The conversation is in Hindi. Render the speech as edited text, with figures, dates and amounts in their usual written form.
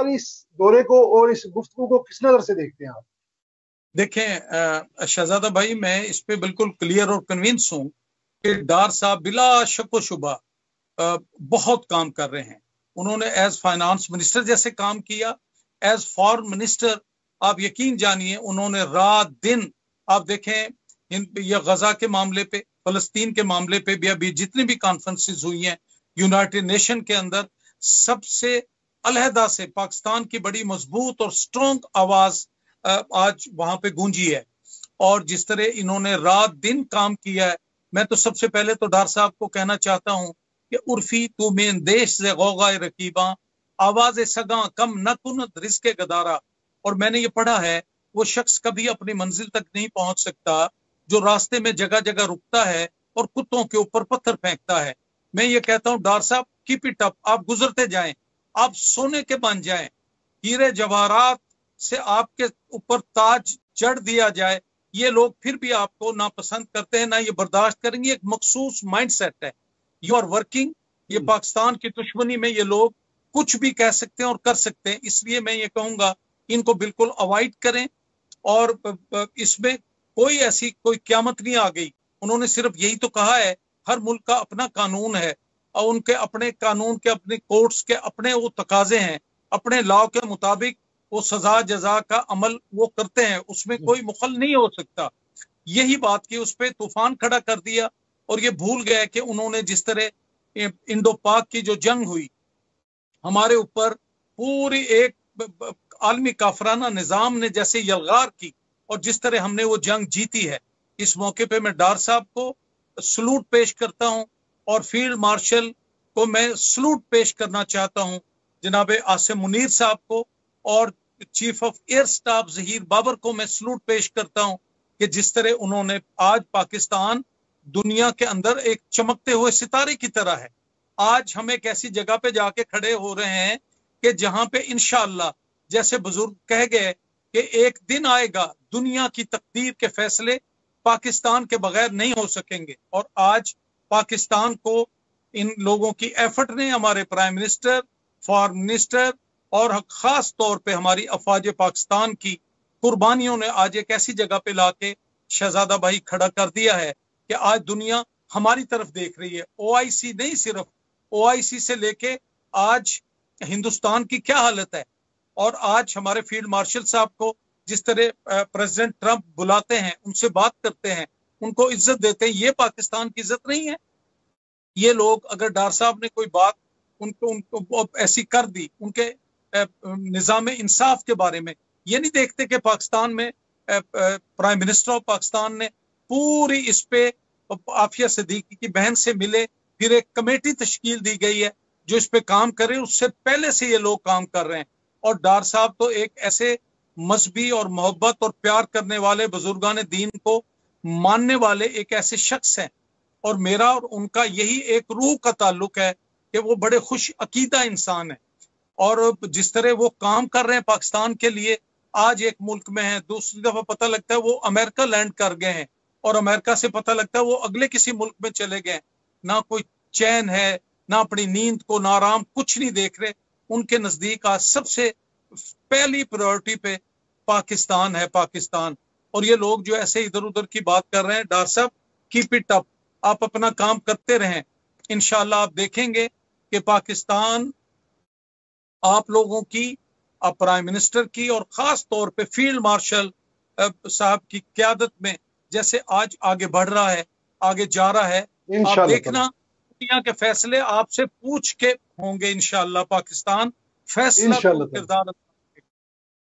इस दौरे को और इस गुफ्तगू को किस नजर से देखते हैं आप? देखें शहजादा भाई, मैं इस पे बिल्कुल क्लियर और कन्विंस हूं कि डार साहब बिला शक व शुबा बहुत काम कर रहे हैं। उन्होंने एज फाइनेंस मिनिस्टर जैसे काम किया, एज फॉरेन मिनिस्टर आप यकीन जानिए उन्होंने रात दिन, आप देखें ये गजा के मामले पे, फलस्तीन के मामले पे भी अभी जितनी भी कॉन्फ्रेंसेस हुई हैं यूनाइटेड नेशन के अंदर, सबसे अलहदा से पाकिस्तान की बड़ी मजबूत और स्ट्रॉन्ग आवाज आज वहां पे गूंजी है। और जिस तरह इन्होंने रात दिन काम किया है, मैं तो सबसे पहले तो डार साहब को कहना चाहता हूं कि उर्फी तू मेन देश से गौगा रकीबा आवाज सगा कम न कुनत रिस्के गदारा। और मैंने ये पढ़ा है वो शख्स कभी अपनी मंजिल तक नहीं पहुंच सकता जो रास्ते में जगह जगह रुकता है और कुत्तों के ऊपर पत्थर फेंकता है। मैं ये कहता हूं डार साहब कीप इट अप, आप गुजरते जाएं, आप सोने के बन जाएं, हीरे जवाहरात से आपके ऊपर ताज चढ़ दिया जाए, ये लोग फिर भी आपको ना पसंद करते हैं ना ये बर्दाश्त करेंगे। एक मखसूस माइंडसेट है, यू आर वर्किंग। ये पाकिस्तान की दुश्मनी में ये लोग कुछ भी कह सकते हैं और कर सकते हैं, इसलिए मैं ये कहूंगा इनको बिल्कुल अवॉइड करें। और इसमें कोई क्यामत नहीं आ गई। उन्होंने सिर्फ यही तो कहा है हर मुल्क का अपना कानून है और उनके अपने कानून के, अपने कोर्ट्स के अपने वो तकाजे हैं, अपने लॉ के मुताबिक वो सजा जजा का अमल वो करते हैं, उसमें कोई मुखल नहीं हो सकता। यही बात की उस पर तूफान खड़ा कर दिया और ये भूल गए कि उन्होंने जिस तरह इंडो पाक की जो जंग हुई हमारे ऊपर, पूरी एक आलमी काफराना निजाम ने जैसे यलगार की और जिस तरह हमने वो जंग जीती है, इस मौके पे मैं डार साहब को सलूट पेश करता हूं और फील्ड मार्शल को मैं सलूट पेश करना चाहता हूं, जनाब आसिम मुनीर साहब को, और chief of air staff Zaheer Babar को मैं सलूट पेश करता हूं कि जिस तरह उन्होंने आज पाकिस्तान दुनिया के अंदर एक चमकते हुए सितारे की तरह है। आज हम एक ऐसी जगह पे जाके खड़े हो रहे हैं कि जहां पे इंशाअल्लाह, जैसे बुजुर्ग कह गए कि एक दिन आएगा दुनिया की तकदीर के फैसले पाकिस्तान के बगैर नहीं हो सकेंगे। और आज पाकिस्तान को इन लोगों की एफर्ट ने, हमारे प्राइम मिनिस्टर, फॉरेन मिनिस्टर और खास तौर पे हमारी अफवाज पाकिस्तान की कुर्बानियों ने आज एक ऐसी जगह पे लाके शहजादा भाई खड़ा कर दिया है कि आज दुनिया हमारी तरफ देख रही है। ओआईसी नहीं, सिर्फ ओआईसी से लेके आज हिंदुस्तान की क्या हालत है। और आज हमारे फील्ड मार्शल साहब को जिस तरह प्रेसिडेंट ट्रंप बुलाते हैं, उनसे बात करते हैं, उनको इज्जत देते हैं, ये पाकिस्तान की इज्जत नहीं है। ये लोग अगर डार साहब ने कोई बात उनको ऐसी कर दी उनके निजाम इंसाफ के बारे में, ये नहीं देखते कि पाकिस्तान में प्राइम मिनिस्टर ऑफ पाकिस्तान ने पूरी इस पे आफिया सिद्दीकी की बहन से मिले, फिर एक कमेटी तश्कील दी गई है जो इस पे काम करे, उससे पहले से ये लोग काम कर रहे हैं। और डार साहब तो एक ऐसे मजहबी और मोहब्बत और प्यार करने वाले, बुजुर्गान दीन को मानने वाले एक ऐसे शख्स हैं, और मेरा और उनका यही एक रूह का ताल्लुक है कि वो बड़े खुश अकीदा इंसान है। और जिस तरह वो काम कर रहे हैं पाकिस्तान के लिए, आज एक मुल्क में है, दूसरी दफा पता लगता है वो अमेरिका लैंड कर गए हैं, और अमेरिका से पता लगता है वो अगले किसी मुल्क में चले गए। ना कोई चैन है, ना अपनी नींद को, ना आराम, कुछ नहीं देख रहे। उनके नजदीक आज सबसे पहली प्रायोरिटी पे पाकिस्तान है, पाकिस्तान। और ये लोग जो ऐसे इधर उधर की बात कर रहे हैं, डार साहब कीप इट अप, आप अपना काम करते रहें। इंशाल्लाह आप देखेंगे कि पाकिस्तान आप लोगों की, प्राइम मिनिस्टर की और खास तौर पे फील्ड मार्शल साहब की क़यादत में जैसे आज आगे बढ़ रहा है, आगे जा रहा है। आप देखना दुनिया के फैसले आपसे पूछ के होंगे इंशाल्लाह। पाकिस्तान फैसला किरदार